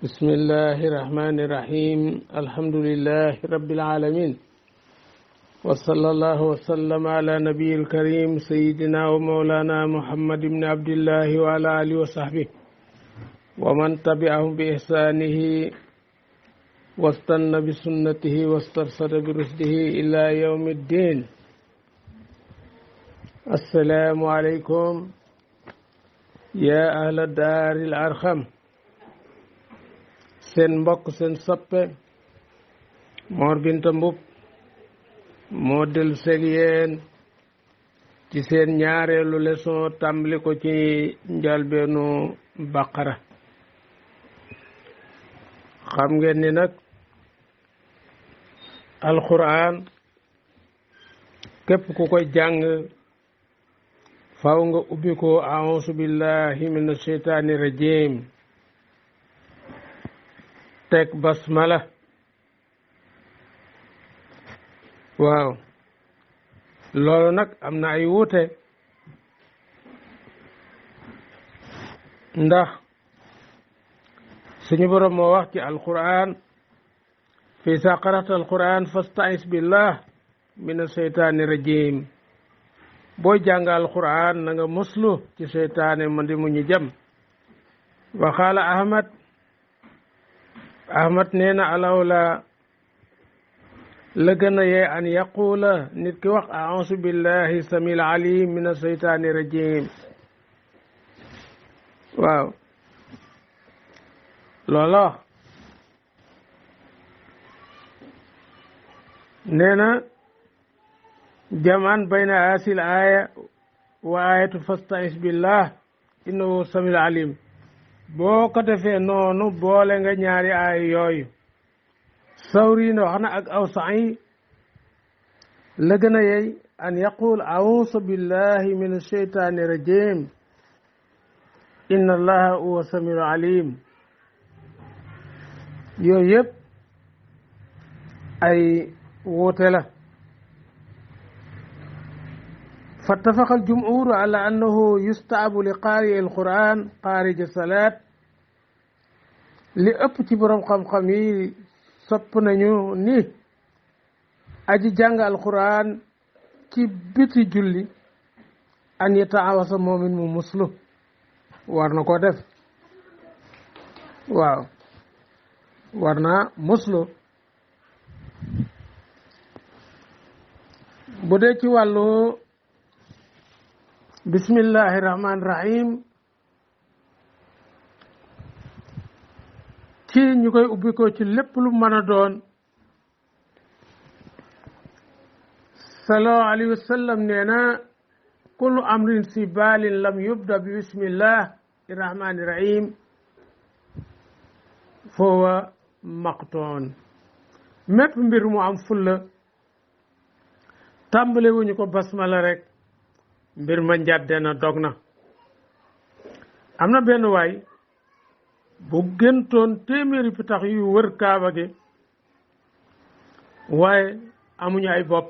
بسم الله الرحمن الرحيم الحمد لله رب العالمين وصلى الله وسلم على نبي الكريم سيدنا ومولانا محمد بن عبد الله وعلى آله وصحبه ومن تبعهم بإحسانه واستنى بسنته واسترشد برشده إلى يوم الدين. السلام عليكم يا أهل الدار الأرخم. seen mbokk seen soppe Mor Binta Mboup moo dellu seeg yéen ci seen ñaareelu leçon tàmbali ko ci njalbeenu Baqara. xam ngeen ni nag alquran képp ku koy jàng faw nga ubbi ko a'uuzu billahi minash shaytaani rajim teg basmala. waaw loolu nag am na ay wuute ndax suñu borom moo wax ci alquran fi sa qara'ta alquran fasta'is billah min asheytaani rajim. booy jàng alquran na nga muslu ci seytaane man di mu ñu jëm. wa qaala Ahmad nee na alawla la gën a yee an yaqula nit ki wax a'uuzu billahi samil alim min asheytaani rajim. waaw loola wax nee na jamaan bayna asil aya wa ayatu fasta'is billah innahu samil alim. boo ko defee noonu boole nga ñaari aay yooyu. Sawri na wax na ak Awsaa'i la gën a yey an yaqul a'uuzu billahi min asheytaani rajim inna allaha huwa samiul alim. yooyu yëpp ay wuute la. fattafaqa al-jumhuur ala annahu yusta'abu li qaari al-Qur'an xaarij salaat. li ëpp ci borom xam-xam yi sopp nañu ni aji jàng al-Qur'an ci biti julli an yataawasa moomin mu muslu war na ko def. waaw war naa muslu. bu dee ci wàllu bismillahi rahmaani rahim ci ñu koy ubbi ko ci lépp lu mën a doon. sallallahu alayhi wa sallam nee na kullu amrin si baalin lam yubda bi bismillahi rahmaani rahim foowa maqtoon. mépp mbir mu am fulla tàmbale wuñu ko basmala rek mbir ma njàdde na dog na. am na benn waay bu gëntoon téeméeri pitax yu wër kaaba gi waaye amuñu ay bopp.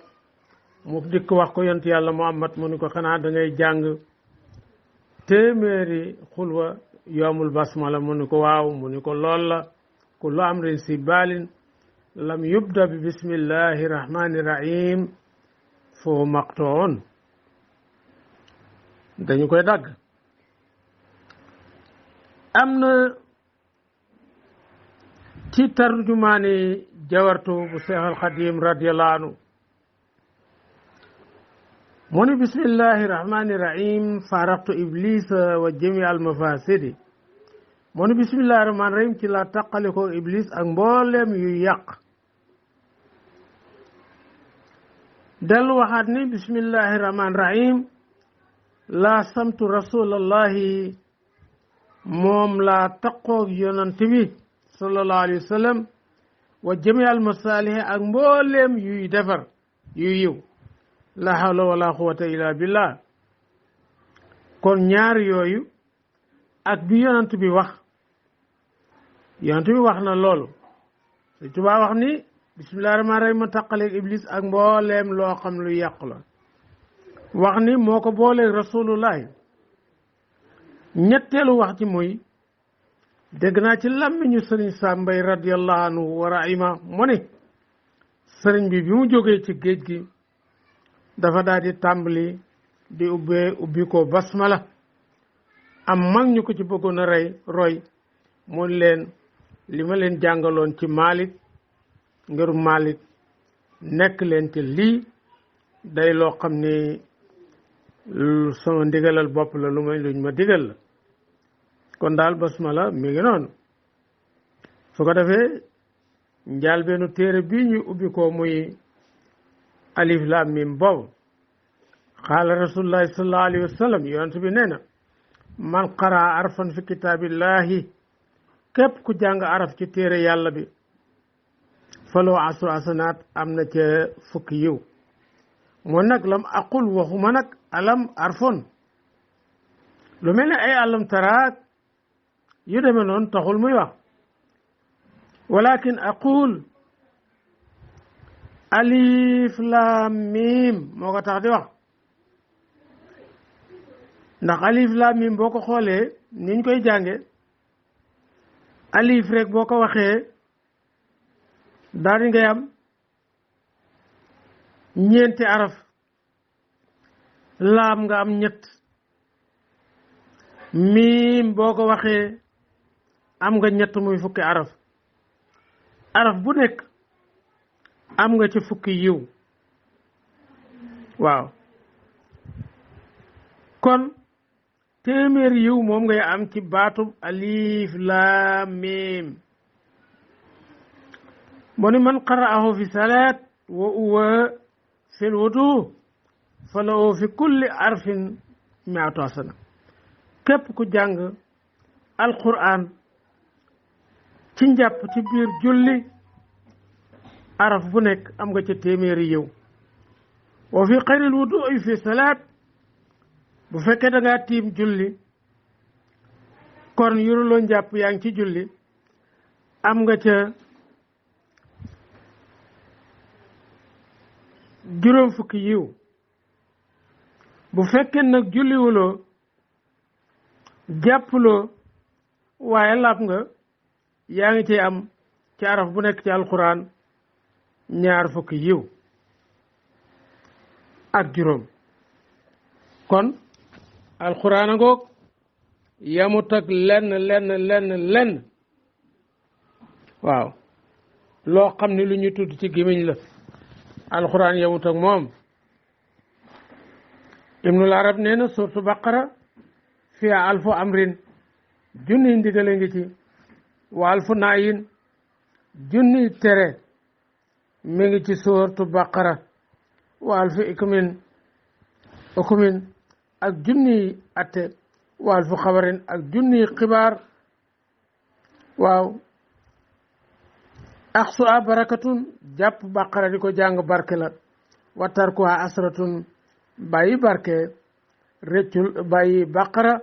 mu dikk wax ko yonent yàlla Muhammad mu ni ko xanaa da ngay jàng téeméeri xulwa yoomul basmala mu ni ko waaw mu ni ko lool la. kullu amrin si baalin lam yubda bi bismillahi rahmani rahim foo maqtoon dañu koy dagg. am na ci tarjumaani jawartu bu Seex al Xadim radiyallahu anhu mu ni bismillahi rahmani rahim faraqtu iblisa wa jami al mafasidi. mu ni bismillahi rahmani rahim ci la taqali ko iblis ak mboolem yu yàq. dellu waxaat ni bismillahi rahmani rahim la samtu rasulallahi moom laa taqoog yonant bi sallallahu alayhi wa sallam wa jami al masalih ak mboolem yuy defar yu yiw. la hawla wala quwwata illa billah. kon ñaar yooyu ak bi yonant bi wax na loolu. Sëñ Tuubaa wax ni bismillahi rahmaani rahim ma taqaleeg iblis ak mbooleem loo xam lu yàq la. wax ni moo ko booleeg rasulullahi. ñetteelu wax ci muy dégg naa ci làmmiñu sëriñ Sàmbay radiyallahu anhu wa rahima mu ne sëriñ bi mu jógee ci géej gi dafa daal di tàmbali di ubbi ko basmala am mag ñu ko ci bëggoon a roy mun leen li ma leen jàngaloon ci Malik ngirum Malik nekk leen ci lii day loo xam ni sama ndigalal bopp la lu may luñ ma digal la kon daal basmala mi ngi noonu su ko defee njaal beenu téere bii ñu ubbi ko muy alif lam mim boobu xaala rasulullahi sallallahu alayhi wa sallam yonent bi nee na man qaraa arfan fi kitaabillahi képp ku jàng araf ci téere yàlla bi faloo asu asanaat am na ca fukki yiw moo nag lam aqul waxuma nag alam arfon lu mel ne ay alam taraak yu demee noonu taxul muy wax walakin aqul alif lam mim moo ko tax di wax ndax alif lam mim boo ko xoolee niñ koy jànge alif rek boo ko waxee daal di ngay am ñeenti araf laam nga am ñett miim boo ko waxee am nga ñett muy fukki araf araf bu nekk am nga ci fukki yiw waaw kon téeméer yiw moom ngay am ci baatub alif laam miim mu ni man qara'ahu fi salaat wa huwa fil wudu falahu fi kulli arfin mi'atu hasana képp ku jàng alquran ci njàpp ci biir julli araf bu nekk am nga ca téeméeri yiw wa fi xayril wudu fi salaat bu fekkee da ngaa tiim julli kon yuruloo njàpp yaa ngi ci julli am nga ca juróom fukki yiw bu fekkee nag julliwuloo jàppuloo waaye laab nga yaa ngi ci am ci araf bu nekk ci alquran ñaar fukki yiw ak juróom kon alquran a ngoog yamut ak lenn waaw loo xam ne lu ñu tudd ci gémmiñ la alquran yamut ak moom ibnul arab nee na suratu baqara fiya alfu amrin junniy ndigale ngi ci wa alfu naayin junniy tere mi ngi ci suratu baqara wa alfu ukumin ak junniy atte wa alfu xabarin ak junniy xibaar waaw axsu a barakatun jàpp baqara di ko jàng barke la wa tarkuha asratun bàyyi barke rëccul bàyyi baqara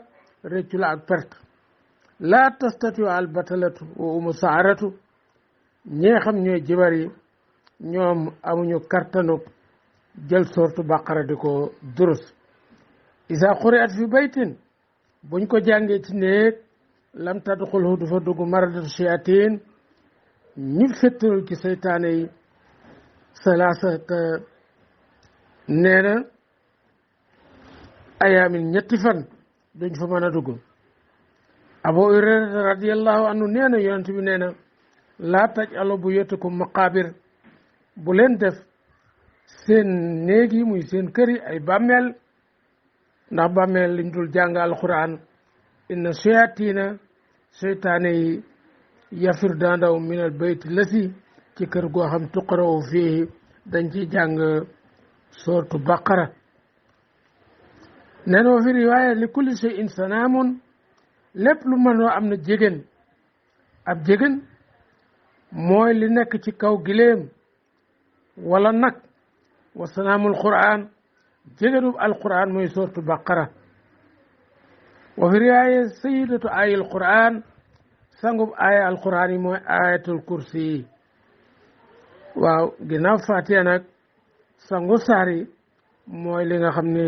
rëccul ak perte laa tastatiu al batalatu wa umu saaratu ñee xam ñooy jibar yi ñoom amuñu kartanu jël sortu baqara di ko durus isa quri'at fi baytin buñ ko jàngee ci néeg lam tadxulhu du fa dugg maradatu shayatin ñi fettarul ci seytaane yi salaasata nee na ayaamin ñetti fan duñ fa mën a dugg Abu Hurayra radiyallahu anhu nee na yonent bi nee na laa taj'alu buyutakum maqaabir bu leen def seen néeg yi muy seen kër yi ay bàmmeel ndax bàmmeel liñ dul jàng alquran inna shayatina seytaane yi yafir daandaw min al bayt lasi ci kër goo xam tuqarawu fii dañ ci jàng sortu baqara nee na wa fi riwaaya li kulli shay'in sanaamun lépp lu mënoo am na jégén ab jégén mooy li nekk ci kaw giléem wala nag wa sanaamul quran jégénub alquran mooy sortu baqara wa fi riwaaya sayidatu ayil quran sangub aaya alquran yi mooy ayatul kursi yi waaw ginnaaw fatiha nag sangu saar yi mooy li nga xam ne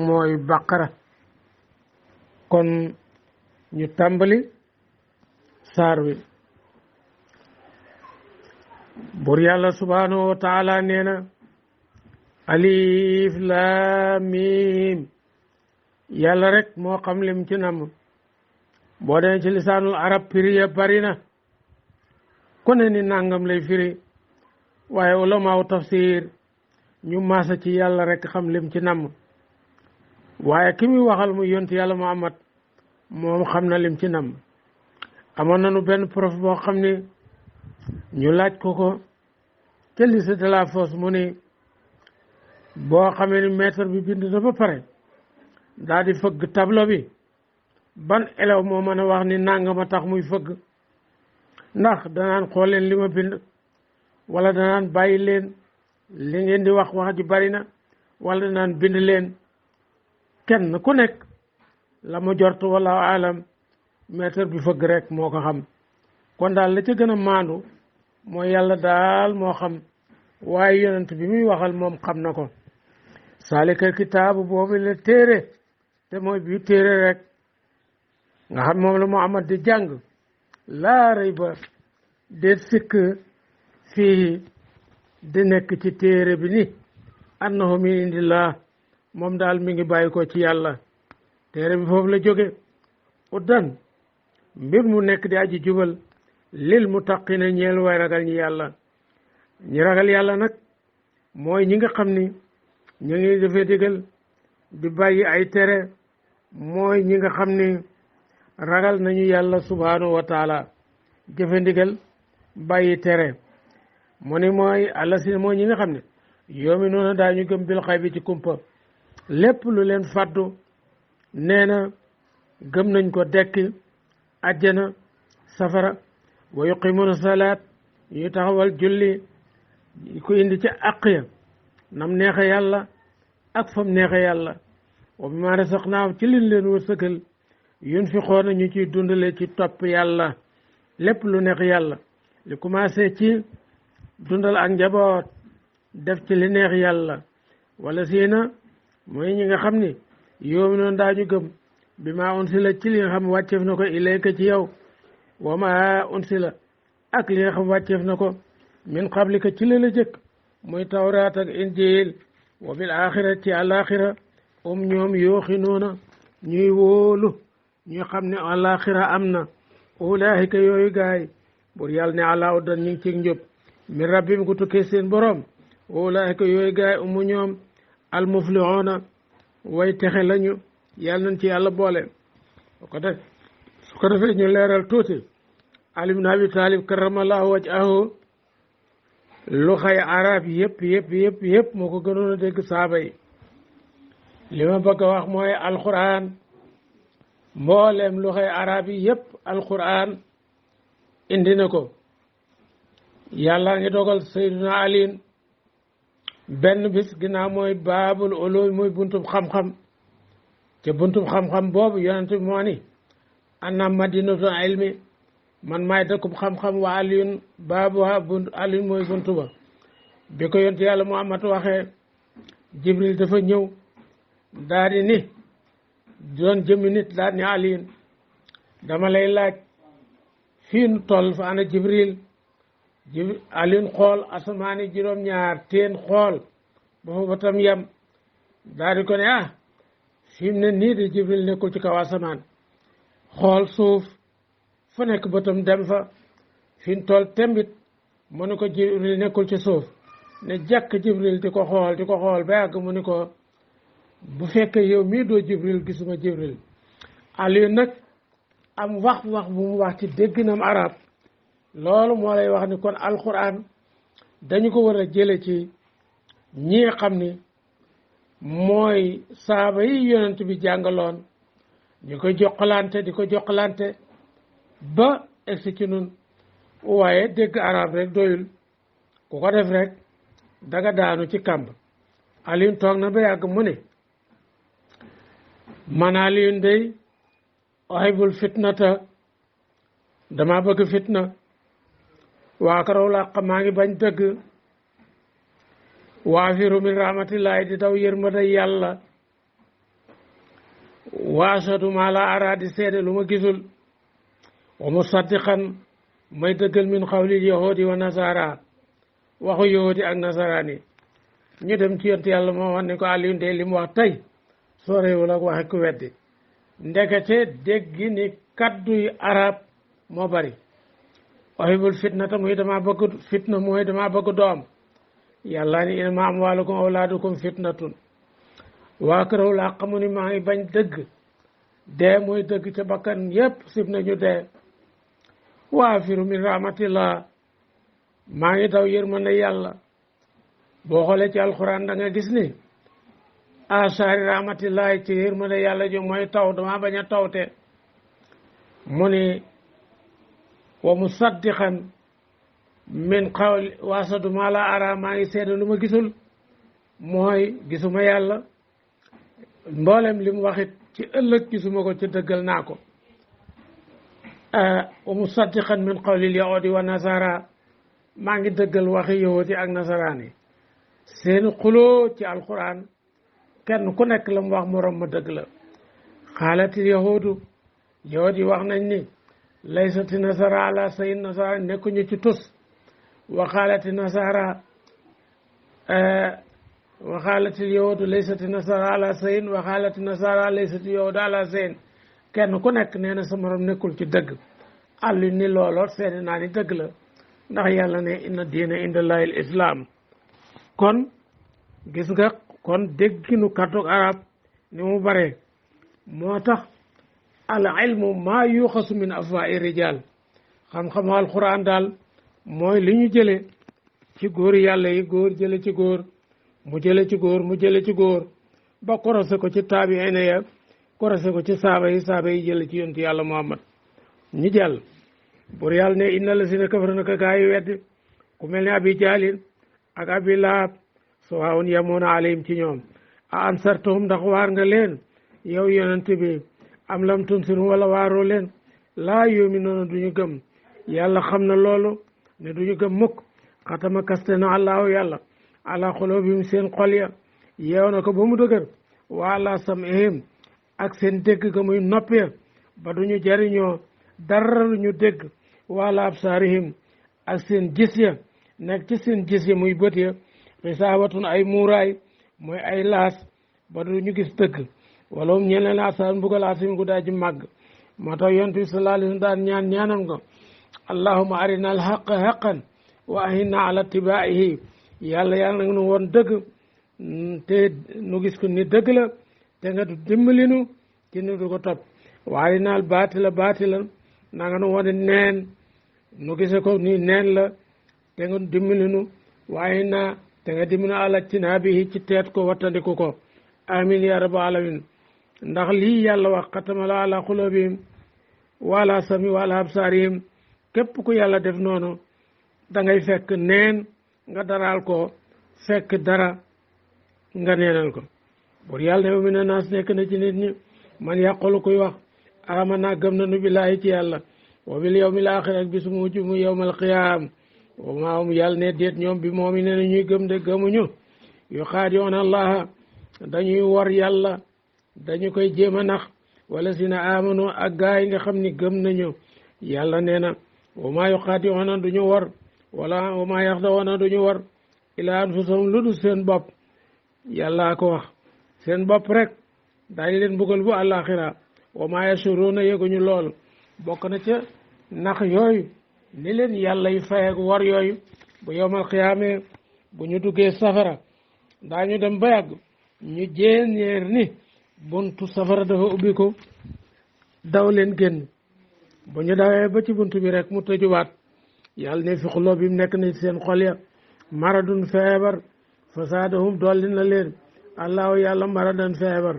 mooy baqara kon ñu tàmbali saar wi bur yàlla subhanahu wa taala nee na alif laam miim yàlla rek moo xam lim ci namm boo demee ci lisaanul arab firi ya bari na ku ne ni nangam lay firi waaye ulamaaw tafsir ñu maasa ci yàlla rek xam lim ci namm waaye ki muy waxal mu yonti yàlla Muhammad moom xam na lim ci namm amoon nañu benn prof boo xam ni ñu laaj ko ca lycée de la Fosse mu ni boo xamee ni maître bi bind na ba pare daal di fëgg tableau bi ban élève moo mën a wax ni nangama tax muy fëgg ndax danaan xool leen li ma bind wala danaan bàyyi leen li ngeen di wax ji bari na wala danaan bind leen kenn ku nekk la mu jort wala alam maître bi fëgg rek moo ko xam kon daal la ca gën a maandu mooy yàlla daal moo xam waaye yonent bi muy waxal moom xam na ko saalika kitaabu boobu la téere te mooy bii téere rek nga xam moom la Muhammad di jàng laa rayba déet sikk fii di nekk ci téere bi ni annahu min indillah moom daal mi ngi bàyyi ko ci yàlla téere bi foofu la jóge uddan mbir mu nekk di aji jubal lil muttaqina ñeel way ragal ñi yàlla ñi ragal yàlla nag mooy ñi nga xam ni ñu ngi defee digal di bàyyi ay tere mooy ñi nga xam ni ragal nañu yàlla subhanahu wa taala jëfe ndigal bàyyi tere mu ni mooy àlla si mooy ñi nga xam ne yoomi noonu daañu gëm bil xay bi ci kumpa lépp lu leen fàddu nee na gëm nañ ko dekki àjjana safara wa yuqimuna salaat ñu taxawal julli ku indi ca àq ya nam neexe yàlla ak fam neexe yàlla wa bima rasaqnaahum ci liñ leen wërsëgal yunfiqoona ñu ciy dundale ci topp yàlla lépp lu neex yàlla li commencé ci dundal ak njaboot def ci li neex yàlla wala siina mooy ñi nga xam ni yoomi noonu daañu gëm bi ma unsila ci li nga xam wàcceef na ko ilayka ci yow wa ma unsila ak li nga xam wàcceef na ko min qablika ci la jëkk muy tawraat ak injil wa bil axira ci alaxira ñoom yooxinoona ñuy wóolu ñu xam ne alaxira am na ulaahika yooyu gaay bur yàlla ne ala uddan ñu ngi ci njub min rabbim gu tukkee seen borom ulaahika yooyu gaay ñoom almuflixoona way texe lañu yàlla nañ ci yàlla boole su ko defee ñu leeral tuuti Ali ibn Abi Talib karamallahu wajhahu lu xay arab yëpp moo ko gënoon a dégg saaba yi li ma bëgg a wax mooy alquran mboolem lu xay arab yi yëpp alquran indi na ko yàlla ngi dogal Seydina Ali benn bis ginnaaw mooy baabul ulum mooy buntub xam-xam te buntub xam-xam boobu yonent bi moo ni ana madinatu ilmi man maay dëkkub xam-xam wa aliyun baabuha aliyun mooy buntu ba bi ko yonent yàlla Muhammad waxee Jibril dafa ñëw daa di ni doon jëmmi nit daa ni aliyun dama lay laaj fii nu toll fa ana Jibril aliyun xool asamaani juróom-ñaar teen xool ba fa batam yem daa di ko ne fi mu ne nii de Jibril nekkul ci kaw asamaan xool suuf fu nekk bëtam dem fa fi mu toll tembit mu ne ko Jibril nekkul ci suuf ne jàkk Jibril di ko xool ba yàgg mu ne ko bu fekkee yow mii doo Jibril gisuma Jibril Aliou nag am wax bu mu wax ci dégginam arab loolu moo lay wax ni kon alquran dañu ko war a jële ci ñi nga xam ni mooy saaba yi yonent bi jàngaloon ñu koy jokkalante di ko jokkalante ba egsi ci nun waaye dégg arab rek doyul ku ko def rek daga daanu ci kàmb Alioune toog na ba yàgg mu ne man Alioune day ohibul fitnata dama bëgg fitna waa karaw làq maa ngi bañ dëgg waafiru min rahmatillahi di daw yërmande yàlla waasadu maa la ara di seede lu ma gisul wa musaddiqan may dëggal min xawlil yahudi wa nasara waxu yahudi ak nasaraani ñu dem ci yonent yàlla moo wax ne ko Aliou de li mu wax tey soorewul ak waxe ku weddi ndekete déggi ni kadduy arab moo bari uhibul fitnata muy dama bëgg fitna mooy dama bëgg doom yàlla ni innamaa amwaalukum awlaadukum fitnatun waa këraw laa xamu ni maa ngi bañ dëgg dee mooy dëgg ca bakkan yépp sib nañu dee waa firu min rahmatillah maa ngi daw yërmande yàlla boo xoolee ci alxuraan da nga gis ni asaari rahmatillahi ci yërmande yàlla ji mooy taw dama bañ a tawte mu ni wa musaddiqan min qawli wasadu ma la ara maa ngi seede lu ma gisul mooy gisuma yàlla mboolem li mu waxit ci ëllëg gisuma ko ci dëggal naa ko wa musaddiqan min qawlil yahudi wa nasara maa ngi dëggal waxi yahudi ak nasaraan yi seen xuloo ci alquran kenn ku nekk la mu wax morom ma dëgg la xaalatil yahudu yahud yi wax nañ ni laysati nasara ala sayin nasara nekkuñu ci tus waxaalati nasara waxaalatil yahudu laysati nasara ala sayin waxaalati nasara laysati yahudu ala sayin kenn ku nekk nee na sa morom nekkul ci dëgg àllu ni looloo seeni naa ni dëgg la ndax yàlla ne inna diina indallahi al islam kon gis nga kon dégginu kàddug arab ni mu bare moo tax al ilmu maa yuxasu min afwaa'i rijal xam-xamu alquran daal mooy li ñu jële ci góor yàlla yi góor jële ci góor mu jële ci góor mu jële ci góor ba korose ko ci taabiina ya korose ko ci saaba yi jële ci yonent yàlla muhammad ñu jàll bur yàlla ne inna lazina kafaru naka gaa yi weddi ku mel ne abi jaalin ak abi lahab sawaa'un yamuuna alayhim ci ñoom a ansartahum ndax waar nga leen yow yonent bi am lam tunsirum wala waaroo leen laa yu'minuuna duñu gëm yàlla xam na loolu ne duñu gëm mukk xatama kaste na allahu yàlla ala xulubihim seen xol ya yeew na ko ba mu dëgër wa ala sam'ihim ak seen dégg ga muy nopp ya ba duñu jariñoo dara lu ñu dégg wa ala absaarihim ak seen gis ya nekk ci seen gis ya muy bët ya xisaawatun ay muuraay mooy ay laas ba duñu gis dëgg wala um ñeneen asaan mbugal asim gu daa ji màgg moo tax yonent bi sallallahu alayhi wa sallam daan ñaanam nga allahumma arina al haqqa haqqan wa ahinna ala tibaihi yàlla yàlla nga nu woon dëgg te nu gis ko ni dëgg la te nga du dimbali nu ci nu du ko topp wa arina al baatila baatilan na nga nu wone neen nu gise ko ni neen la te nga dimbali nu wa ahinna te nga dimbali ala tinaabihi ci teet ko wattandiku ko amin ya rabbal alamin ndax lii yàlla wax xatamala ala xulubihim wala sami wala absaarihim képp ku yàlla def noonu da ngay fekk neen nga daraal ko fekk dara nga neenal ko bur yàlla ne mina naas nekk na ci nit ñi man yàqulu kuy wax amana gëm nañu billaahi ci yàlla wa bil yawmil aaxir ak bisu mujj mu yawmal qiyaam wa maa hum yàlla ne déet ñoom bi moom i ne na ñuy gëm de gëmuñu yu xaadi'uuna allaha dañuy war yàlla dañu koy jéem a nax wala si na amano ak gaa yi nga xam ni gëm nañu yàlla nee na wa maa yuxaadi'uuna duñu war wala wa maa yaxda'uuna duñu war ilaa anfusahum lu dul seen bopp yàlla ko wax seen bopp rek daañu leen buggal bu àllaaxira wa maa yash'uruuna yëguñu loolu bokk na ca nax yooyu ni leen yàlla yi fayeek war yooyu bu yowmal xiyaamee bu ñu duggee safara daañu dem ba yàgg ñu jéenéer ni buntu safara dafa ubbi ko daw leen génn bu ñu dawee ba ci buntu bi rek mu tëjuwaat yàlla ne fi xuloo bi mu nekk na ci seen xol ya maradun feebar fasaadahum dolli na leen allahu yàlla maradan feebar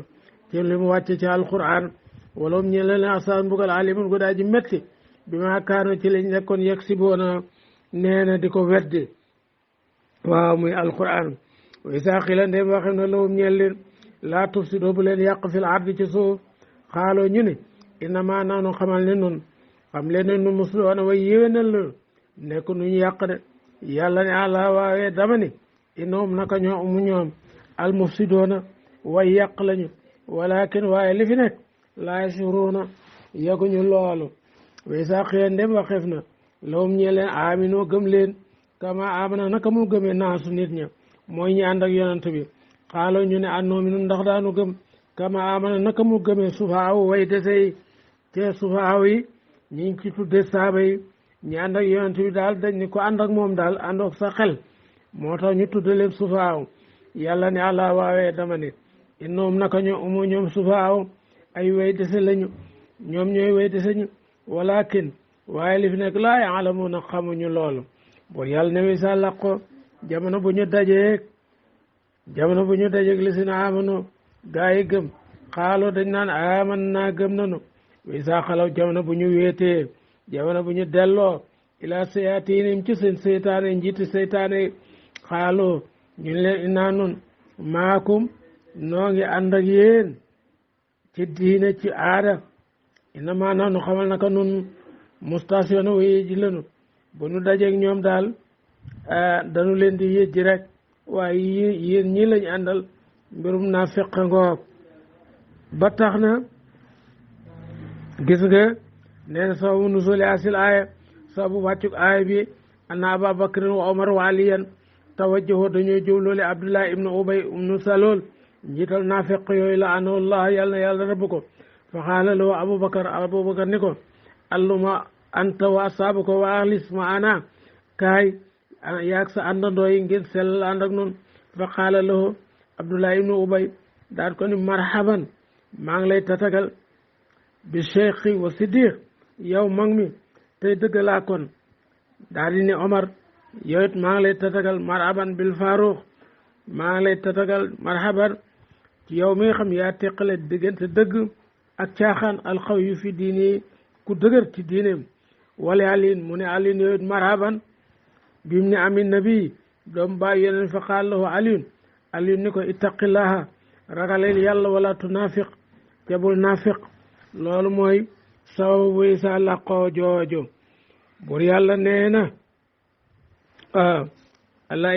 ci li mu wàcce ci alquran wala mu ñe leen asaan mbugal alimun gu daa ji métti bi ma kaano ci lañ nekkoon yegg si boona nee na di ko weddi waaw muy alquran wa isaa qila ndem waxem na lawum ñeel leen laa tufsidoo bu leen yàq fil ardi ci suuf xaaloo ñu ne innama naanu xamal ne nun xam leen ne nu muslihoona way yéwénal la nekk nu ñu yàq de yàlla ne àlla waawee dama ni innahum naka ñoom al mufsidoona way yàq lañu walakin waaye li fi nekk laa yashuruna yëguñu loolu way saa xëya ndem waxeef na lawum ñee leen aminoo gëm leen kama amana naka mu gëmee naasu nit ña mooy ñi ànd ak yonent bi xaaloo ñu ne annoo mi nun ndax daanu gëm kama amana naka mu gëmee sufaaw way dese yi te sufaaw yi ñi ngi ci tudde saaba yi ñi ànd ak yonent bi daal dañ ni ko ànd ak moom daal àndoog sa xel moo tax ñu tudde leen sufaaw yàlla ne àlla waawee dama ne innoom naka ñoom sufaaw ay way dese lañu ñoom ñooy way dese ñu walakin waaye li fi nekk laa yaalamuuna xamuñu loolu bon yàlla ne wi sa laqo jamono bu ñu dajeeg li si na amano gaa yi gëm xaaloo dañ naan aman naa gëm nanu wi sa xalaw jamono bu ñu wéetee jamono bu ñu delloo ila sayatinim ci seen seytaane njiiti seytaane xaaloo ñu leen inaa nun maakum noo ngi ànd ak yéen ci diine ci aada ina maa naanu xamal naka nun mustation waye ji lanu bu nu dajeeg ñoom daal dañu leen di yëjji rek waaye yéen ñi lañ àndal mbirum naa feq ngoog ba tax na gis nga nee na sababu nuzuli asil aaya sababu wàccuk aaya bi anna Aba Bakrin wa Omar wa Aliyan tawajjahu dañoo jëwloole Abdullah ibnu Ubay ibnu Salul njiital naafeq yooyu la anawullah yàlla na yàlla rabb ko fa xaala loo Abubakar ni ko alluma anta wa asaabuka wa ahlis ma ana kaay yaag sa àndandoo yi ngeen sellal ànd ak noonu fa xaala loo Abdullah ibnu Ubay daal ko ni marhaban maa ngi lay tatagal bi cheikhi wa siddiq yow mag mi tey dëggalaa kon daal di ne Omar yow it maa ngi lay tatagal marhaban bil faruq maa ngi lay tatagal marhaban ci yow mi nga xam yaa teqale diggante dëgg ak caaxaan alxaw yu fi diini ku dëgër ci diineem wala alin mu ne alin yow it marhaban bim ne amin nabi doom bàyyi yeneen fa qaal lahu aliyun ni ko ittaqillaha ragaleel yàlla wala tunafiq te bul nafiq loolu mooy sababu buy sa laqoo joojo bur yàlla nee na allah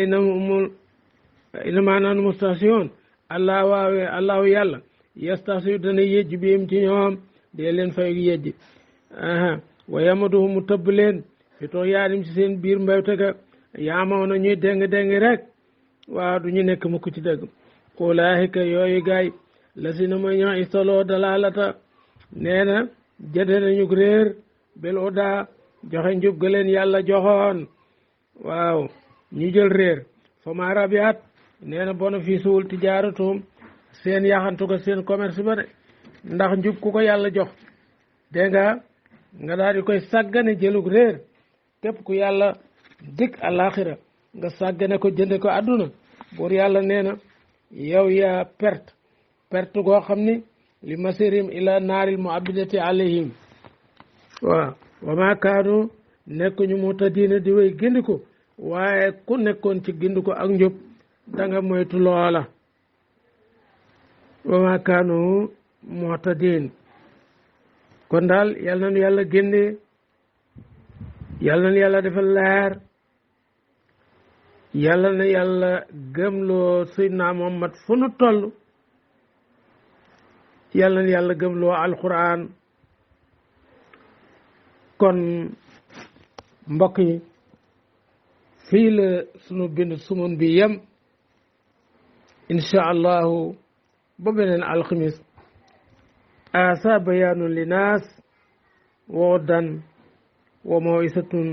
inama naan mustation allah waawee allahu yàlla yastation dana yejj biim ci ñoom dee leen fay yejj wa yamaduhu mu tëbb leen fi too yaadim ci seen biir mbéwte ga yaamaw na ñuy déng rek waaw du ñu nekk mukk ci dëgg ulaahika yooyu gaay la si na mooy ñoo istaloo dalalata nee na jëde nañu réer bel oda joxe njub ga leen yàlla joxoon waaw ñu jël réer fa ma rabiat nee na bénéfice wul tijaaratum seen yaxantu ko seen commerce ba de ndax njub ku ko yàlla jox dégg nga daal di koy sàggane jëlug réer képp ku yàlla dikk alaxira nga sàggane ko jënde ko àdduna buur yàlla nee na yow yaa perte goo xam ni li masirim ila naaril muabidati alayhim waaw wa ma kaanu nekk ñu mutadina di way gindiku waaye ku nekkoon ci gindiku ak njub danga moytu loola wa ma kaanu mutadin kon daal yal nañu yàlla génne yal nañu yàlla defal leer yàlla na yàlla gëmloo Seydina Muhammad fu nu toll yàlla na yàlla gëmloo alquran kon mbokk yi fii la sunu bind sumun bi yem incha allahu ba beneen alxamis asa bayaanun linnaas wa hudan wa mawisatun